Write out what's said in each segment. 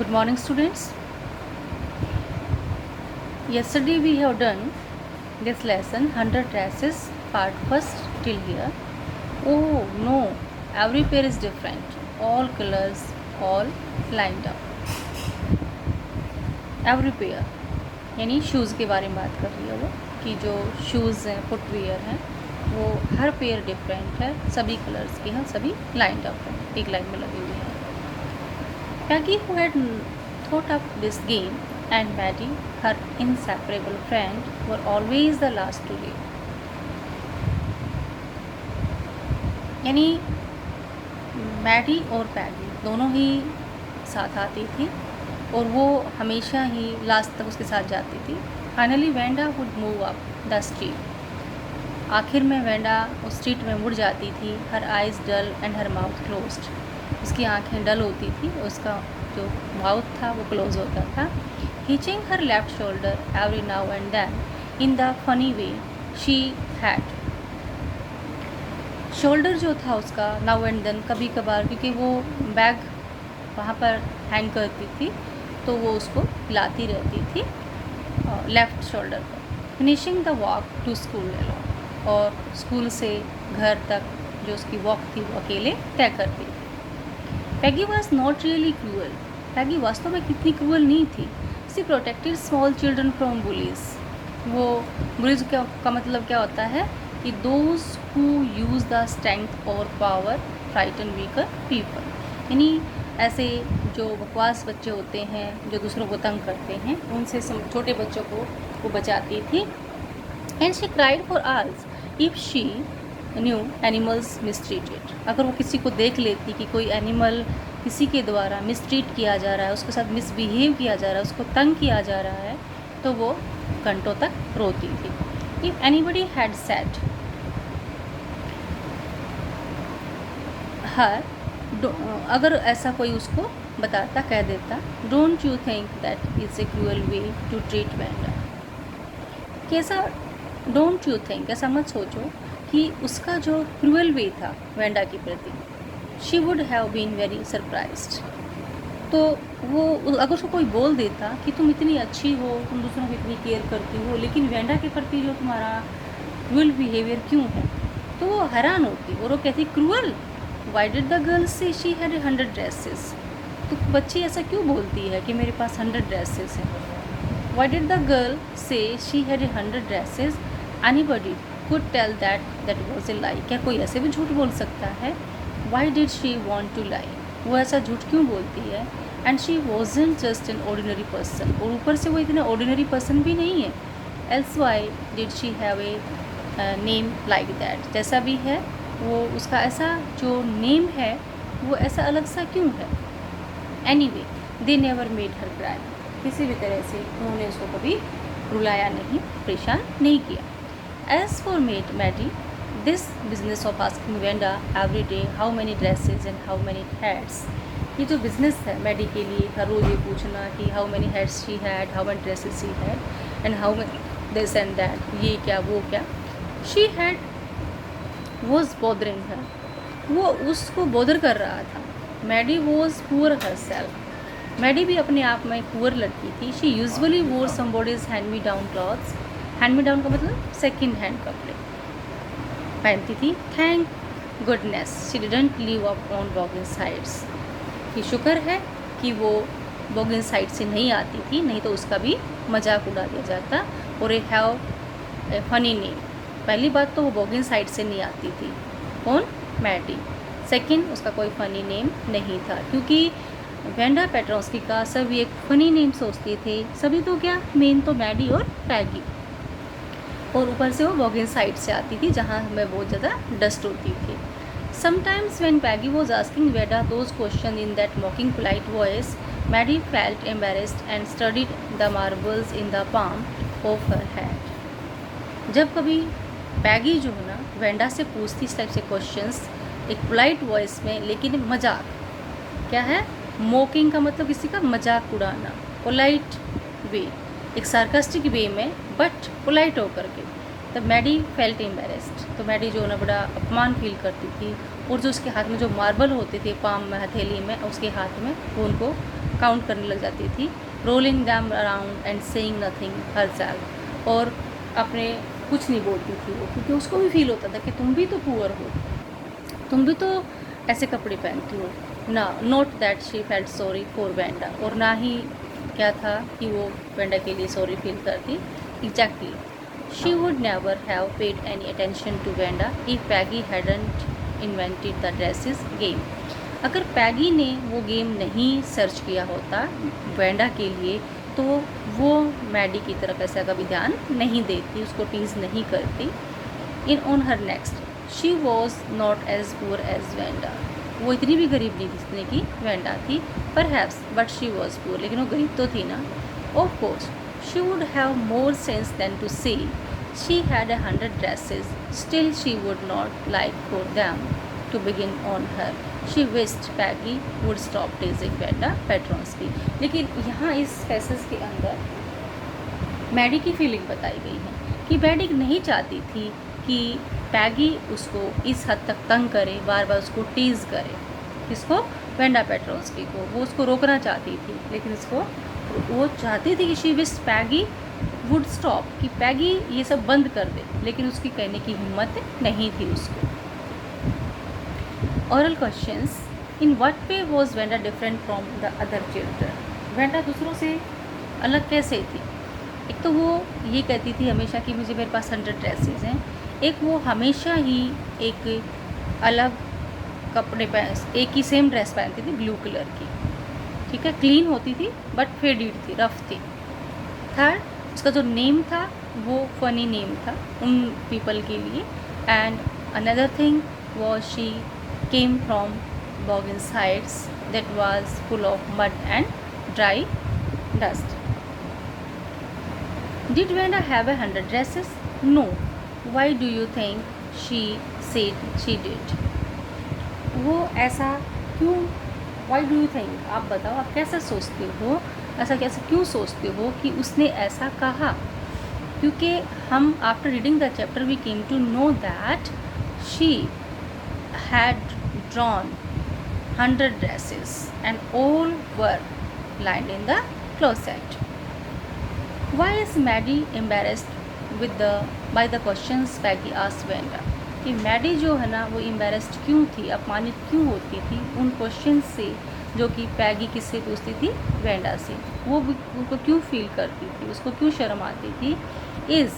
Good morning, students. Yesterday we have done this lesson 100 dresses part first till here. Oh no, every pair is different. All colors, all lined up. Every pair यानी shoes के बारे में बात कर रही है वो कि जो शूज़ हैं फुटवियर हैं वो हर पेयर डिफरेंट है, सभी कलर्स के हैं, सभी लाइंड अप हैं, एक लाइन में लगे हुए हैं. Peggy, who had thought up this game, and Maddie, her inseparable friend, were always the last to leave. यानी मैडी और पैगी दोनों ही साथ आती थी और वो हमेशा ही लास्ट तक उसके साथ जाती थी. Finally Wanda would move up the street. आखिर में वेंडा उस स्ट्रीट में मुड़ जाती थी. Her eyes dull and her mouth closed. उसकी आंखें डल होती थी, उसका जो माउथ था वो क्लोज होता था. Hitching her left shoulder every now and then in the funny way she had. Shoulder जो था उसका नाउ एंड देन कभी कभार, क्योंकि वो बैग वहाँ पर हैंग करती थी तो वो उसको लाती रहती थी लेफ़्ट शोल्डर पर. Finishing the walk to school alone. और स्कूल से घर तक जो उसकी वॉक थी वो अकेले तय करती थी. Peggy was not really cruel. Peggy वास्तव में कितनी क्रूअल नहीं थी. She protected small children from bullies. वो बुलीज का मतलब क्या होता है कि those who use the strength और पावर फ्राइटन वीकर पीपल. यानी ऐसे जो बकवास बच्चे होते हैं जो दूसरों को तंग करते हैं उनसे छोटे बच्चों को वो बचाती थी. And she cried for hours if she knew animals mistreated. अगर वो किसी को देख लेती कि कोई एनिमल किसी के द्वारा मिसट्रीट किया जा रहा है, उसके साथ मिसबिहेव किया जा रहा है, उसको तंग किया जा रहा है, तो वो घंटों तक रोती थी. If anybody had said her, अगर ऐसा कोई उसको बताता, कह देता, don't you think that is a cruel way to treat Wanda. कैसा डोंट यू थिंक, ऐसा मत सोचो कि उसका जो क्रूअल वे था वेंडा के प्रति. She would have been very surprised. तो वो अगर उसको कोई बोल देता कि तुम इतनी अच्छी हो, तुम दूसरों की इतनी केयर करती हो, लेकिन वेंडा के प्रति जो तुम्हारा क्रूअल बिहेवियर क्यों है, तो वो हैरान होती और वो कहती cruel. Why did the girl say she had 100 dresses. तो बच्ची ऐसा क्यों बोलती है कि मेरे पास 100 ड्रेसेस हैं. Why did the girl say she had 100 dresses. Anybody could tell that was a lie. क्या कोई ऐसे भी झूठ बोल सकता है. Why did she want to lie. वो ऐसा झूठ क्यों बोलती है. And she wasn't just an ordinary person. और ऊपर से वो इतना ऑर्डिनरी पर्सन भी नहीं है. Else why did she have a name like that. जैसा भी है वो उसका ऐसा जो नेम है वो ऐसा अलग सा क्यों है. Anyway they never made her cry. किसी भी तरह से उन्होंने उसको कभी रुलाया नहीं, परेशान नहीं किया. As for Maddie, this business of asking Wanda every day how many dresses and how many hats. ये जो बिज़नेस है मैडी के लिए, हर रोज़ ये पूछना कि how many hats she had, how many dresses she had and how many this and that, ये क्या वो क्या. She had was bothering her. वो उसको बॉदर कर रहा था. Maddie was poor herself. Maddie भी अपने आप में पुअर लड़की थी. She usually wore somebody's hand me down clothes. Hand me down का मतलब सेकेंड हैंड कपड़े पहनती थी. Thank goodness she didn't live up on Boggins Heights. कि शुक्र है कि वो बॉगिंग साइड से नहीं आती थी, नहीं तो उसका भी मजाक उड़ा दिया जाता. और A have a funny name. पहली बात तो वो बॉगिंग साइड से नहीं आती थी. कौन? मैडी. सेकंड, उसका कोई फ़नी नेम नहीं था, क्योंकि वेंडा पेट्रोस्की का सभी एक फ़नी नेम सोचते थे. सभी तो क्या, मेन तो मैडी और पैगी. और ऊपर से वो बॉगिंग साइड से आती थी जहाँ हमें बहुत ज़्यादा डस्ट होती थी. Sometimes when Peggy was asking Wanda those question in that mocking polite voice, Maddie felt embarrassed and studied the marbles in the palm of her hand. जब कभी पैगी जो है ना वेंडा से पूछती इस टाइप से क्वेश्चंस एक पोलाइट वॉइस में, लेकिन मजाक. क्या है? मॉकिंग का मतलब किसी का मजाक उड़ाना. पोलाइट वे, एक सार्कास्टिक वे में बट पोलाइट होकर के. तब मैडी फेल्ट एम्बेरेस्ड, तो मैडी जो है ना बड़ा अपमान फील करती थी, और जो उसके हाथ में जो मार्बल होते थे पाम में, हथेली में, उसके हाथ में, वो उनको काउंट करने लग जाती थी, rolling them around and saying nothing herself, और अपने कुछ नहीं बोलती थी वो, क्योंकि उसको भी फील होता था कि तुम भी तो पुअर हो, तुम भी तो ऐसे कपड़े पहनती हो ना। Note that she felt sorry for Wanda, और ना ही क्या था कि वो वेंडा के लिए सॉरी फील करती। Exactly, she would never have paid any attention to Wanda if Peggy hadn't invented the dresses game. अगर पैगी ने वो गेम नहीं सर्च किया होता वेंडा के लिए, तो वो मैडी की तरफ ऐसा कभी ध्यान नहीं देती, उसको टीज नहीं करती। In on her next, she was not as poor as Wanda, वो इतनी भी गरीब नहीं थी जितने की वेंडा थी, perhaps, but she was poor, लेकिन वो गरीब तो थी ना। Of course she would have more sense than to say she had 100 dresses, still she would not like for them to begin on her, she wished Peggy would stop teasing Wanda Petronski. लेकिन यहाँ इस passage के अंदर Maddie की feeling बताई गई है कि मैडी नहीं चाहती थी कि पैगी उसको इस हद तक तंग करे, बार बार उसको टीज़ करे, किसको, वेंडा पेट्रोन्स्की को। वो उसको रोकना चाहती थी, लेकिन इसको वो चाहती थी कि she wish Peggy would stop, कि पैगी ये सब बंद कर दे, लेकिन उसकी कहने की हिम्मत नहीं थी उसको। Oral questions. In what way was Venda different from the other children? Wanda दूसरों से अलग कैसे थी? एक तो वो ये कहती थी हमेशा कि मुझे मेरे पास 100 ड्रेसेस हैं, एक वो हमेशा ही एक अलग कपड़े पहन, एक ही सेम ड्रेस पहनती थी ब्लू कलर की, ठीक है, क्लीन होती थी बट फेडेड थी, रफ थी। थर्ड, उसका जो नेम था वो फनी नेम था उन पीपल के लिए। And another thing was she came from Boggins Heights that was full of mud and dry dust. Did Venda have 100 dresses? No. Why do you think she said she did? वो ऐसा क्यों? Why do you think? आप बताओ, आप कैसा सोचते हो, ऐसा कैसे क्यों सोचते हो कि उसने ऐसा कहा? क्योंकि हम after reading the chapter we came to know that she had drawn 100 dresses and all were lined in the closet. Why is Maddie embarrassed by the questions Peggy asked Venda? कि मैडी जो है ना वो embarrassed क्यों थी, अपमानित क्यों होती थी उन क्वेश्चन से जो कि पैगी किससे पूछती थी, वेंडा से। वो उनको क्यों फील करती थी, उसको क्यों शर्म आती थी? Is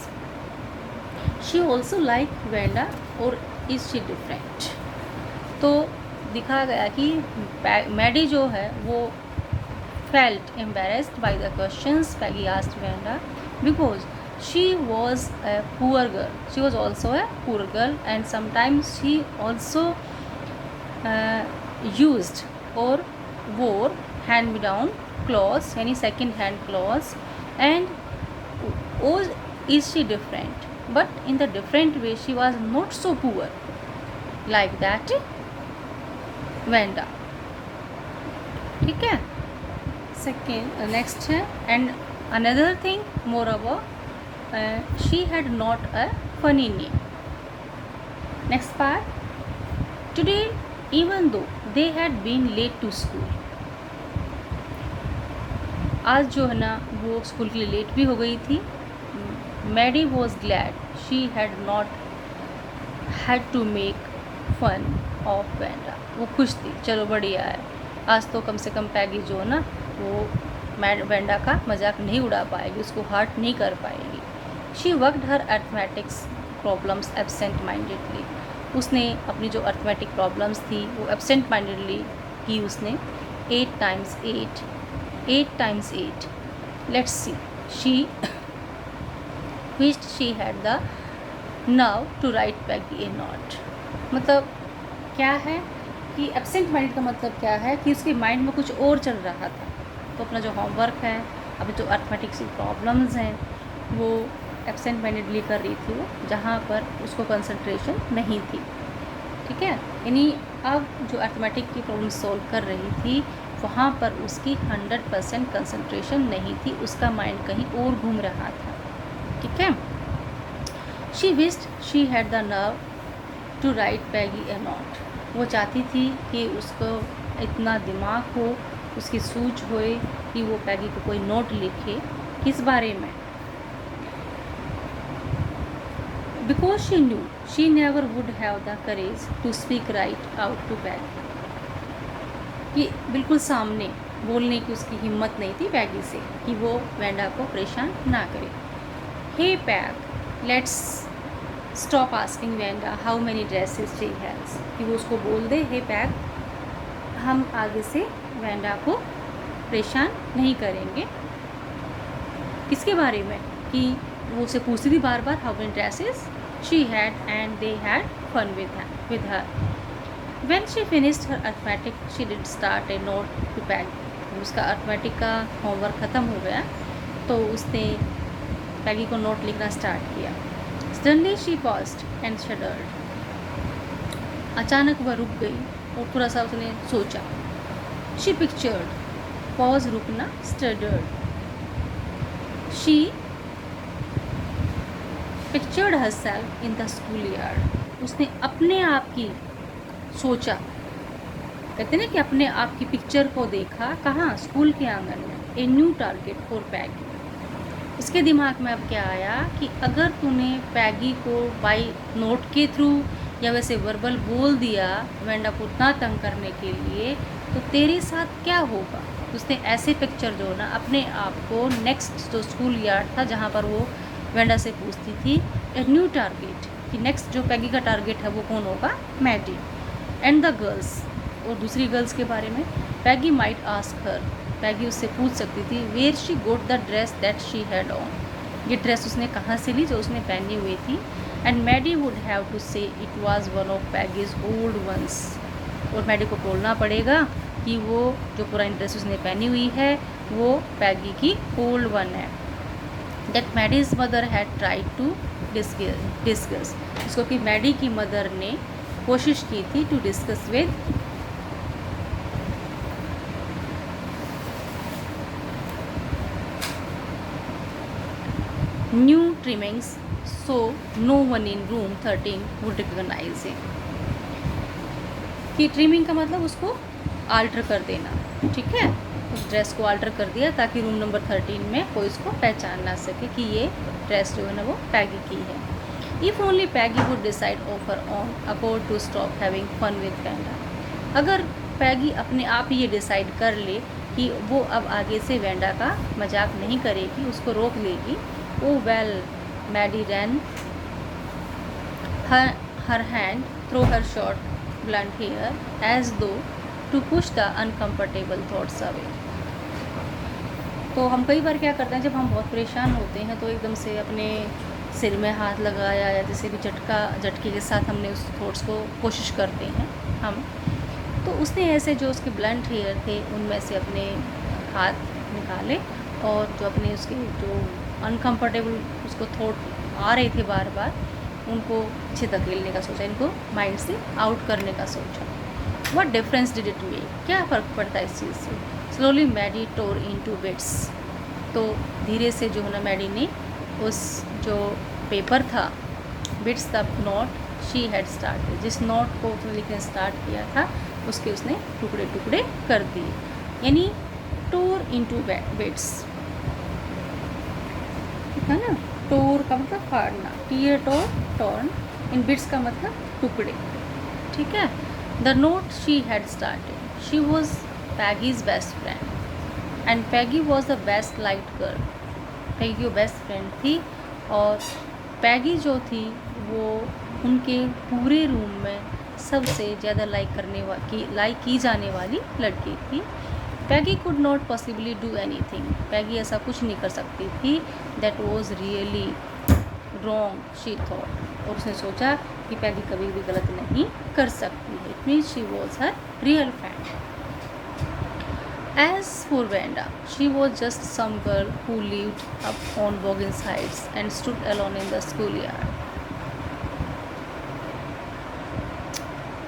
she also like Wanda और इज़ शी डिफरेंट? तो दिखा गया कि मैडी जो है वो felt embarrassed by the questions Peggy asked Wanda because she was a poor girl, she was also a poor girl and sometimes she also used और वोर हैंड मी डाउन क्लॉथ्स, यानी second hand clothes, and is she different, but in the different way she was not so poor like that Wanda, ठीक है। Second next है, and another thing moreover she had not a funny name. Next part, today even though they had been late to school, आज जो है ना वो school के लिए लेट भी हो गई थी। Maddie was glad she had not had to make fun of Wanda, वो खुश थी, चलो बढ़िया है, आज तो कम से कम पैगी जो है ना वो वेंडा का मजाक नहीं उड़ा पाएगी, उसको हर्ट नहीं कर पाएगी। She worked her arithmetics problems absent mindedly, उसने अपनी जो अर्थमेटिक प्रॉब्लम्स थी वो एब्सेंट माइंडेडली की उसने। 8 times 8, 8 times 8, let's see, she wished she had the nerve to write Peggy a note। मतलब क्या है कि एब्सेंट माइंड का मतलब क्या है कि उसके माइंड में कुछ और चल रहा था, तो अपना जो होमवर्क है, अभी जो अर्थमेटिक्स की प्रॉब्लम्स हैं वो एब्सेंट माइंडेडली कर रही थी वो, जहाँ पर उसको कंसंट्रेशन नहीं थी, ठीक है। यानी अब जो अर्थमेटिक की प्रॉब्लम सॉल्व कर रही थी वहाँ पर उसकी 100% कंसंट्रेशन नहीं थी, उसका माइंड कहीं और घूम रहा था, ठीक है। She wished she had the nerve to write Peggy a note. वो चाहती थी कि उसको इतना दिमाग हो, उसकी सूझ होए कि वो पैगी को कोई नोट लिखे। किस बारे में? Because she knew she never would have the courage to speak right out to Peggy. कि बिल्कुल सामने बोलने की उसकी हिम्मत नहीं थी पैगी से कि वो वेंडा को परेशान ना करे। Hey Peg, let's stop asking Wanda how many dresses she has. कि वो उसको बोल दे, हे पैग, हम आगे से वेंडा को परेशान नहीं करेंगे। किसके बारे में? कि वो उसे पूछती थी बार बार how many dresses she had and they had fun with her. When she finished her arithmetic, she did start a note to Peggy। उसका अर्थमेटिक का होमवर्क ख़त्म हो गया तो उसने पैगी को नोट लिखना स्टार्ट किया। Suddenly she paused and shuddered। अचानक वह रुक गई और थोड़ा सा उसने सोचा। She pictured, pause रुकना, stuttered। She pictured herself in the schoolyard। उसने अपने आप की सोचा, कहते ना कि अपने आप की पिक्चर को देखा। कहाँ? स्कूल के आंगन में। ए न्यू टारगेट फॉर पैगी। उसके दिमाग में अब क्या आया कि अगर तूने पैगी को बाई नोट के थ्रू या वैसे वर्बल बोल दिया वेंडा को उतना तंग करने के लिए, तो तेरे साथ क्या होगा। उसने ऐसे पिक्चर जो ना अपने आप को नेक्स्ट जो स्कूल यार्ड था जहाँ पर वो वेंडा से पूछती थी, ए न्यू टारगेट, कि नेक्स्ट जो पैगी का टारगेट है वो कौन होगा? मैडी। एंड द गर्ल्स, और दूसरी गर्ल्स के बारे में। पैगी माइट आस्क हर, पैगी उससे पूछ सकती थी, where she got the dress that she had on. ये ड्रेस उसने कहाँ से ली जो उसने पहनी हुई थी। And Maddie would have to say it was one of Peggy's old ones. और मैडी को बोलना पड़ेगा कि वो जो पुरानी ड्रेस उसने पहनी हुई है वो पैगी की ओल्ड वन है। That Maddie's mother had tried to discuss. इसको कि मैडी की मदर ने कोशिश की थी to discuss with new trimmings, so no one in room 13 would recognize him. कि ट्रिमिंग का मतलब उसको आल्टर कर देना, ठीक है। उस ड्रेस को आल्टर कर दिया ताकि रूम नंबर 13 में कोई उसको पहचान ना सके कि ये ड्रेस जो है ना वो पैगी की है। If only Peggy would decide of her own accord to stop having fun with Wanda. अगर पैगी अपने आप ही ये डिसाइड कर ले कि वो अब आगे से वेंडा का मजाक नहीं करेगी, उसको रोक लेगी। ओ well, Maddie rain her hand through her short blonde hair as though to push the uncomfortable thoughts away। तो हम कई बार क्या करते हैं, जब हम बहुत परेशान होते हैं तो एकदम से अपने सिर में हाथ लगाया या जैसे भी झटके के साथ हमने उस थॉट्स को कोशिश करते हैं हम। तो उसने ऐसे जो उसके ब्लंट हेयर थे उनमें से अपने हाथ निकाले और जो अपने उसके जो अनकंफर्टेबल उसको थॉट आ रहे थे बार बार, उनको पीछे धकेलने का सोचा, इनको माइंड से आउट करने का सोचा। What difference did it make, क्या फ़र्क पड़ता है इस चीज़ से। स्लोली मैडी टोर इनटू बिट्स। तो धीरे से जो है ना मैडी ने उस जो पेपर था, bits the note she had started, जिस नोट को उसने लिखने स्टार्ट किया था उसके उसने टुकड़े टुकड़े कर दिए, यानी टोर इनटू बिट्स, है ना। टोर का मतलब फाड़ना, tear tore, torn, in bits का मतलब टुकड़े, ठीक है। The note she had started, she was Peggy's best friend and Peggy was the best liked girl. Peggy वो बेस्ट फ्रेंड थी और पैगी जो थी वो उनके पूरे रूम में सबसे ज़्यादा लाइक की जाने वाली लड़की थी। Peggy could not possibly do anything, Peggy ऐसा कुछ नहीं कर सकती थी। That was really wrong she thought, और उसने सोचा कि पैगी कभी भी गलत नहीं कर सकती है। It means she was her real friend. As for Vanda, she was just some girl who lived up on Boggins Heights and stood alone in the schoolyard।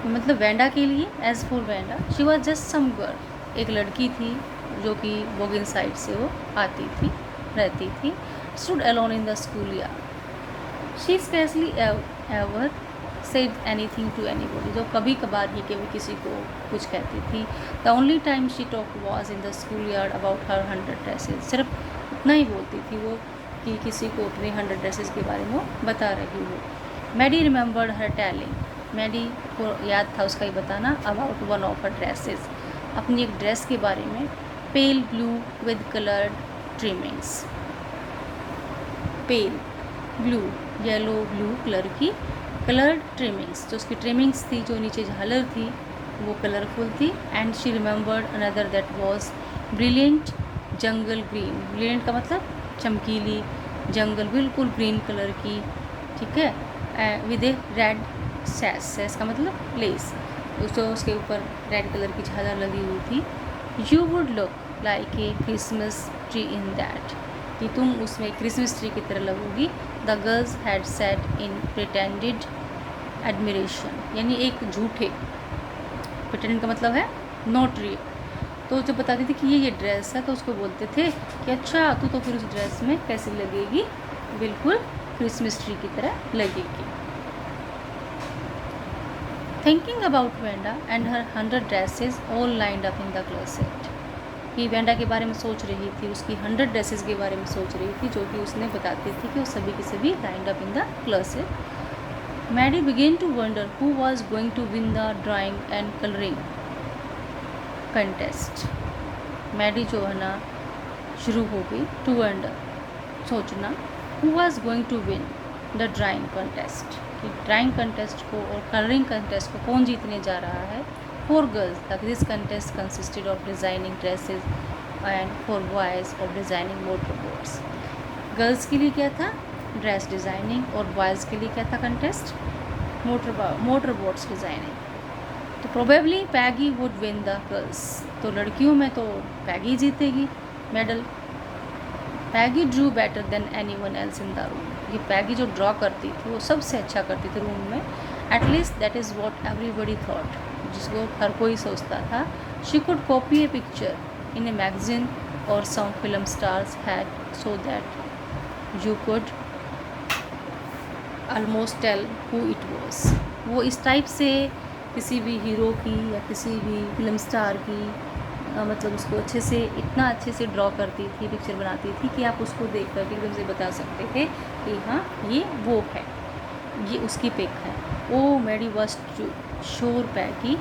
मतलब वेंडा के लिए, as for Vanda, she was just some girl, एक लड़की थी जो कि बोगिन side से वो आती थी, रहती थी। stood alone in the schoolyard, she scarcely ever said anything to anybody, जो कभी कभार ही के भी किसी को कुछ कहती थी. The only time she talk was in the school yard about her 100 dresses. सिर्फ इतना ही बोलती थी वो कि किसी को अपनी 100 ड्रेसेस के बारे में वो बता रही हो. Maddie remembered her telling, Maddie को याद था उसका ही बताना, about one of her dresses, अपनी एक ड्रेस के बारे में, pale blue with coloured trimmings. Pale blue, yellow blue colour की कलर्ड ट्रिमिंग्स, जो उसकी ट्रिमिंग्स थी, जो नीचे झालर थी वो कलरफुल थी. And she remembered another that was brilliant jungle green. Brilliant का मतलब चमकीली, जंगल बिल्कुल ग्रीन कलर की, ठीक है, with a red sash. Sash का मतलब लेस, तो उसके ऊपर रेड कलर की झालर लगी हुई थी. You would look like a Christmas tree in that, कि तुम उसमें क्रिसमस ट्री की तरह लगोगी. The girls had sat in pretended admiration, यानी एक झूठे, प्रिटेंडेड का मतलब है नॉट रियल. तो जब बताती थी कि ये ड्रेस है तो उसको बोलते थे कि अच्छा तू तो फिर उस ड्रेस में कैसी लगेगी, बिल्कुल क्रिसमस ट्री की तरह लगेगी. Thinking about Wanda and her 100 dresses all lined up in the closet, कि वेंडा के बारे में सोच रही थी, उसकी 100 ड्रेसेस के बारे में सोच रही थी, जो कि उसने बताती थी कि वो सभी के सभी lined up in the closet. Maddie began to wonder who was going to win the drawing and colouring contest. Maddie जो है ना शुरू हो गई टू वंडर, सोचना, who was going to win the drawing contest, कि ड्राइंग कंटेस्ट को और कलरिंग कंटेस्ट को कौन जीतने जा रहा है. For girls, this contest consisted of designing dresses and for boys of designing motorboats. Girls के लिए क्या था, ड्रेस डिज़ाइनिंग, और बॉयज़ के लिए क्या था कंटेस्ट, मोटरबोट्स डिज़ाइनिंग. तो probably Peggy would win the girls, तो लड़कियों में तो पैगी जीतेगी medal. Peggy Drew better than any one else in the room, ये पैगी जो ड्रॉ करती थी वो सबसे अच्छा करती थी रूम में. At least that is what everybody thought, जिसको हर कोई सोचता था. She could copy a picture in a magazine और some film stars had, so that you could almost tell who it was. वो इस टाइप से किसी भी हीरो की या किसी भी फिल्म स्टार की मतलब उसको अच्छे से, इतना अच्छे से ड्रॉ करती थी, पिक्चर बनाती थी कि आप उसको देख कर एकदम से बता सकते थे कि हाँ ये वो है, ये उसकी पिक है. Oh Maddie was sure Peggy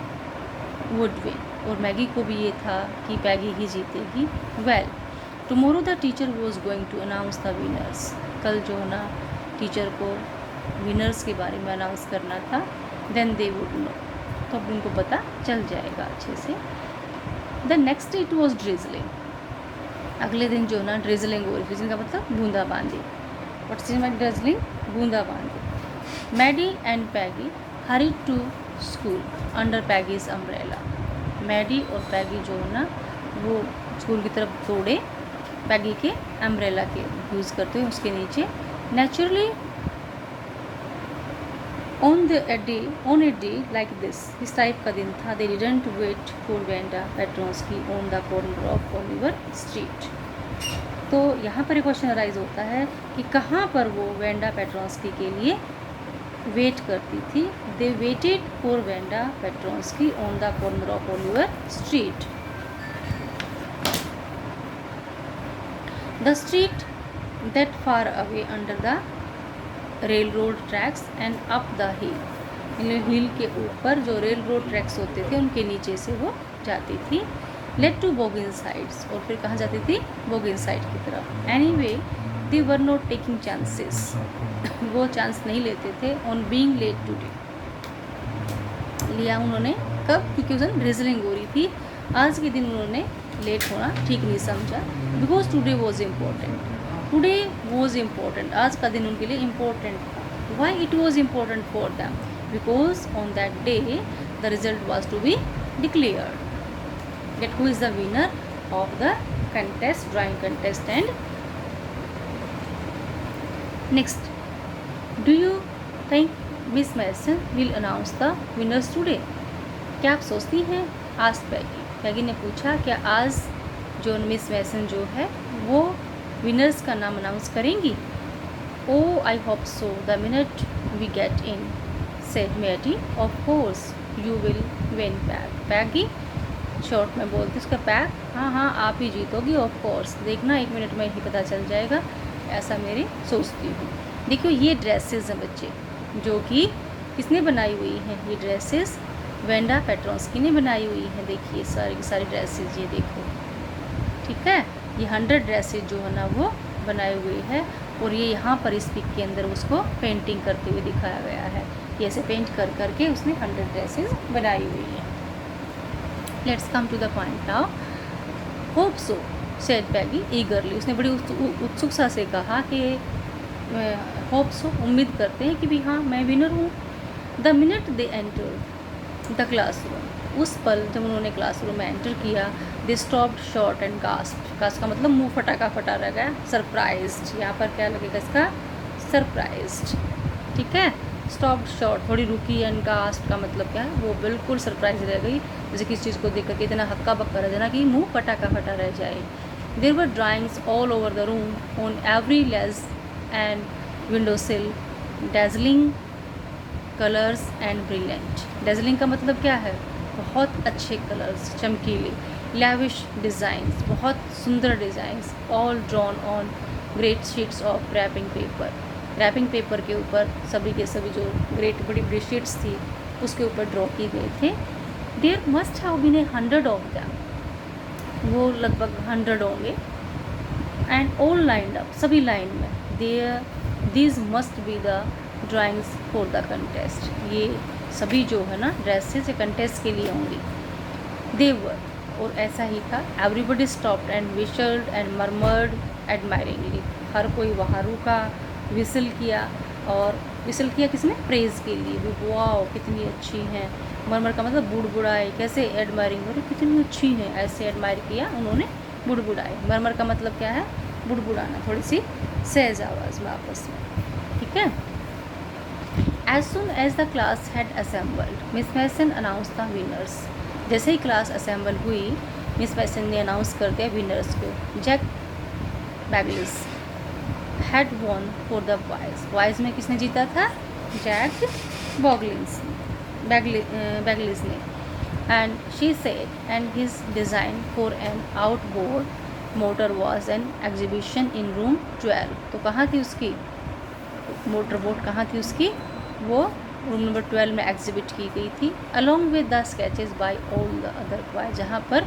would win, और मैगी को भी ये था कि पैगी ही जीतेगी. Well tomorrow the teacher was going to announce the winners, कल जो है ना टीचर को विनर्स के बारे में अनाउंस करना था. देन दे वुड नो, तो अब उनको पता चल जाएगा अच्छे से. The next it was drizzling, अगले दिन जो ना ड्रिजलिंग हो रही, ड्रिजलिंग का मतलब बूंदाबांदी. व्हाट्स इज माई ड्रिजलिंग, बूंदाबांदी. Maddie and Peggy hurried to school under Peggy's umbrella. Maddie और पैगी जो है ना वो स्कूल की तरफ दौड़े पैगी के अम्ब्रेला के यूज़ करते हुए उसके नीचे. Naturally on a day like this, इस टाइप का दिन था, they didn't wait for Wanda Petronski on the corner of Oliver Street. तो यहाँ पर एक क्वेश्चन अराइज होता है कि कहाँ पर वो वेंडा पेट्रोंस्की के लिए वेट करती थी. They waited for Wanda Petronski on the corner of Oliver Street. The street that far away under the railroad tracks and up the hill के ऊपर जो रेल रोड ट्रैक्स होते थे उनके नीचे से वो जाती थी. लेट टू बोगिन साइड्स, और फिर कहाँ जाती थी, बोगिन साइड की तरफ. Any way they were not taking chances, वो चांस नहीं लेते थे. ऑन बीइंग लेट टूडे, लिया उन्होंने कब, क्योंकि उस दिन ड्रिजलिंग हो रही थी. आज के दिन उन्होंने लेट होना ठीक नहीं समझा. Because today was important, today was important, आज का दिन उनके लिए इम्पोर्टेंट था. Why it was important for them, because on that day the result was to be declared that who is the winner of the contest, drawing contest. And next, do you think Miss Mason will announce the winners today? क्या आप सोचती हैं, आज पैगी ने पूछा, क्या आज जो मिस मैसन जो है वो विनर्स का नाम अनाउंस करेंगी. Oh, I hope so. The minute we get in, said Mary. Of course, you will win, Peggy. Short में बोलती उसका पैक, हाँ हाँ आप ही जीतोगी ऑफ कोर्स, देखना 1 मिनट में ही पता चल जाएगा, ऐसा मेरी सोचती हूँ। देखियो ये ड्रेसेस हैं बच्चे, जो कि किसने बनाई हुई हैं, ये ड्रेसेस वेंडा पेट्रोंस्की ने बनाई हुई हैं। देखिए सारी की सारी ड्रेसेस, ये देखो, ठीक है, ये 100 ड्रेसेस जो है ना वो बनाई हुई है, और ये यहाँ पर इस पिक के अंदर उसको पेंटिंग करते हुए दिखाया गया है। ये ऐसे पेंट कर करके उसने 100 ड्रेसेस बनाई हुई है। Let's come to the point now. Hope so, said Peggy eagerly. उसने बड़ी उत्सुकता से कहा कि होप सो, उम्मीद करते हैं कि भी हाँ मैं विनर हूँ। The minute they enter the classroom, उस पल जब उन्होंने क्लासरूम में एंटर किया, they stopped short and gasped. Gasp का मतलब मुंह फटाका फटा रह गया, सरप्राइज्ड, यहाँ पर क्या लगेगा इसका, सरप्राइज्ड, ठीक है। स्टॉप्ड शॉर्ट, थोड़ी रुकी, एंड गास्प का मतलब क्या है, वो बिल्कुल सरप्राइज रह गई, जैसे किसी चीज़ को देख करके इतना हक्का बक्का रह जाना कि मुंह फटाका फटा रह जाए। There were drawings all over the room on every ledge and window sill, dazzling colours and brilliant. Dazzling का मतलब क्या है, बहुत अच्छे कलर्स, चमकीले, लैविश डिज़ाइंस, बहुत सुंदर designs, all drawn on great sheets of wrapping paper. Wrapping paper के ऊपर सभी के सभी जो ग्रेट बड़ी बड़ी शीट्स थी उसके ऊपर ड्रॉ किए गए थे। There must have been 100 of them, वो लगभग 100 होंगे, एंड ऑल लाइंड अप, सभी लाइन में। There these must be the drawings for the contest, ये सभी जो है ना ड्रेसेस कंटेस्ट के लिए होंगी। दे वर, और ऐसा ही था। Everybody stopped and विशल्ड and murmured एडमायरिंगली, हर कोई वहाँ रुका, विसल किया, और विसल किया किसने, प्रेज़ के लिए भी, वाओ कितनी अच्छी हैं। मरमर का मतलब बुड़बुड़ाए, कैसे, एडमायरिंग, अरे कितनी अच्छी हैं, ऐसे एडमायर किया उन्होंने, बुड़बुड़ाए। मरमर का मतलब क्या है, बुड़बुड़ाना, थोड़ी सी सहज आवाज़ में आपस में, ठीक है। As soon as the class had assembled, Miss Mason announce the winners. जैसे ही क्लास असेंबल हुई, मिस मैसन ने अनाउंस कर दिया विनर्स को। Jack Beggles had won for the boys, boys में किसने जीता था, जैक बैगलिस ने। And she said and his design for an outboard motor was an exhibition in room 12। तो कहाँ थी उसकी मोटर बोट, कहाँ थी उसकी, वो रूम नंबर 12 में एग्जिबिट की गई थी, along with the sketches by all the other boys, जहाँ पर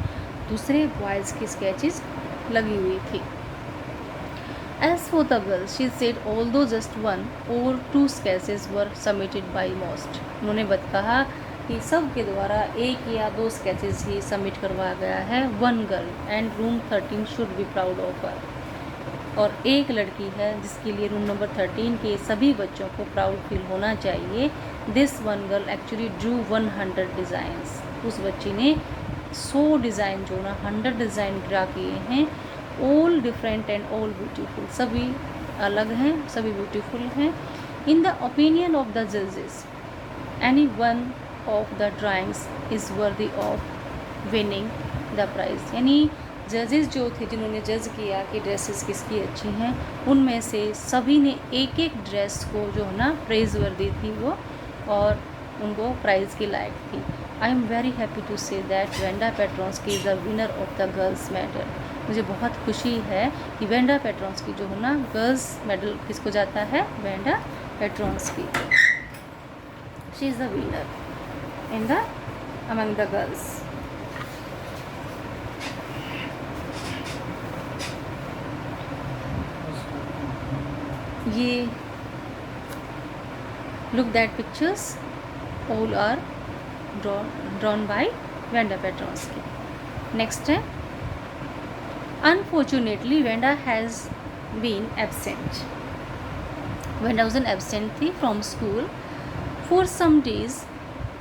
दूसरे बॉयज़ की स्केचेस लगी हुई थी। As for the girls, she said although just 1 or 2 sketches were submitted by most, उन्होंने कहा कि सब के द्वारा 1 या 2 स्केचेस ही सबमिट करवाया गया है। 1 girl and room 13 should be proud of her, और एक लड़की है जिसके लिए रूम नंबर 13 के सभी बच्चों को प्राउड फील होना चाहिए। This 1 girl actually Drew 100 designs, उस बच्ची ने 100 डिज़ाइन जो ना 100 डिज़ाइन ड्रा किए हैं। All different and all beautiful, सभी अलग हैं, सभी ब्यूटीफुल हैं। In the opinion of the जजेस, any one of the drawings is worthy of winning the prize, यानी जजेस जो थे जिन्होंने जज किया कि ड्रेसेस किसकी अच्छी हैं, उनमें से सभी ने एक एक ड्रेस को जो है ना प्रेज वर्दी थी वो, और उनको प्राइज़ के लायक थी। I am very happy to say that Wanda Petronski is the winner of the girls medal. मुझे बहुत खुशी है कि वेंडा पेट्रोंस्की जो है ना गर्ल्स मेडल किसको जाता है, Wanda Petronski, she is the winner in the among the girls. ये look that pictures all are drawn by Vanda Petronsky. Next है, unfortunately Vanda has been absent. Vanda was an absent थी from school for some days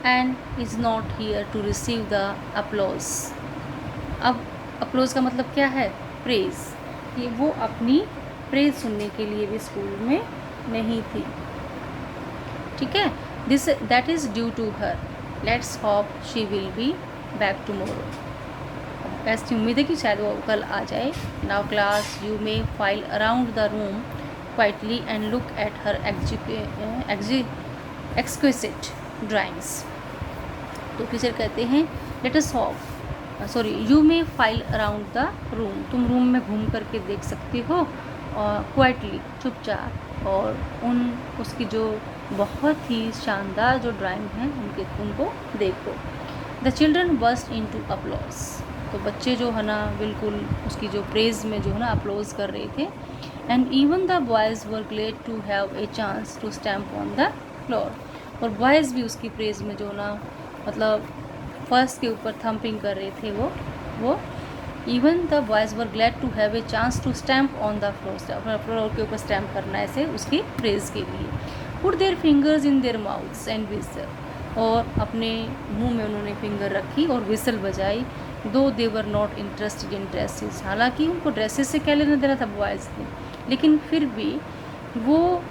and is not here to receive the applause. अब applause का मतलब क्या है, praise, कि वो अपनी प्रेज सुनने के लिए भी स्कूल में नहीं थी, ठीक है। This that is due to her, let's hope she will be back tomorrow. ऐसी उम्मीद है कि शायद वो कल आ जाए। Now class you may file around the room quietly and look at her exquisite drawings. तो टीचर कहते हैं let us hop you may file around the room, तुम रूम में घूम करके देख सकते हो और क्वाइटली चुपचाप, और उसकी जो बहुत ही शानदार जो ड्राइंग हैं उनको देखो. The children burst into applause, तो बच्चे जो है ना बिल्कुल उसकी जो प्रेज़ में जो है ना अपलोज कर रहे थे. And even the boys were glad to have a chance to stamp on the floor, और बॉयज़ भी उसकी प्रेज़ में जो ना मतलब फर्स्ट के ऊपर थम्पिंग कर रहे थे. वो even the boys were glad to have a chance to stamp on the floor के ऊपर स्टैम्प करना ऐसे उसकी प्रेज़ के लिए. Put their fingers in their mouths and whistle, और अपने मुंह में उन्होंने फिंगर रखी और विसल बजाई. Though they were not interested in dresses, हालांकि उनको ड्रेसेस से क्या लेना देना था बॉयज़ ने, लेकिन फिर भी वो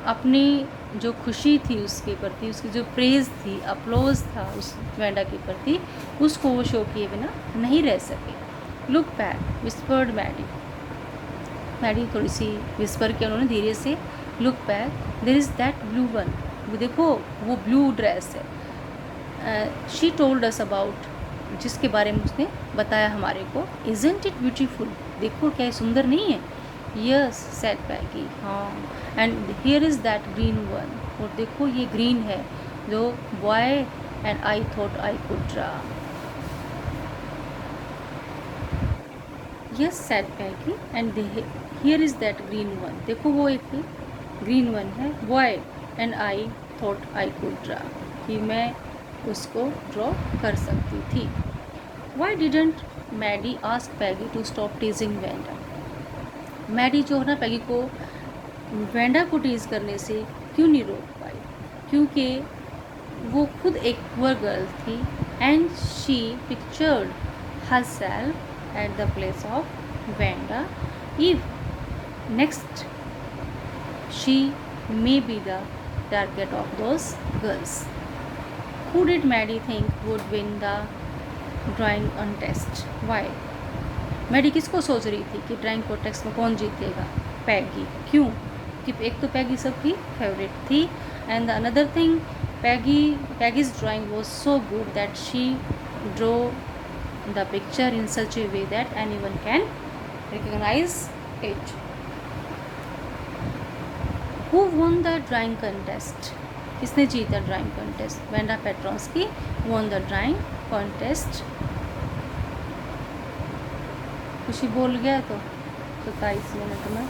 अपनी जो खुशी थी उसके प्रति, उसकी जो प्रेज़ थी, अपलोज था उस वेंडा के प्रति, उसको वो शो किए बिना नहीं रह सके. लुक बैक विस्पर्ड मैडी थोड़ी सी विस्पर किया उन्होंने धीरे से. Look back there is that blue one, वो देखो वो ब्लू ड्रेस है. शी टोल्ड अस अबाउट, जिसके बारे में उसने बताया हमारे को. इज़न्ट इट ब्यूटीफुल, देखो क्या सुंदर नहीं है. यस सेड पैगी, हाँ. And here is that green one, और देखो ये ग्रीन है जो boy and I thought I could draw. Yes said Peggy and here is that green one, देखो वो एक ग्रीन वन है. Boy and I thought I could draw, कि मैं उसको ड्रॉ कर सकती थी. Why didn't Maddie ask Peggy to stop teasing Wanda, Maddie जो है ना पैगी को वेंडा को टीज़ करने से क्यों नहीं रोक पाई, क्योंकि वो खुद एक पुअर गर्ल थी. And she pictured herself at the place of Wanda. If next she may be the target of those girls. Who did Maddie think would win the drawing contest? Why? Maddie किसको सोच रही थी कि drawing contest में कौन जीतेगा? पैगी. क्यों? कि एक तो पैगी सबकी फेवरेट थी, and the another thing Peggy's drawing was so good that she draw the picture in such a way that anyone can recognize it. Who won the drawing contest? किसने जीता drawing contest? Wanda Petronski won the drawing contest. खुशी बोल गया तो 27 minute में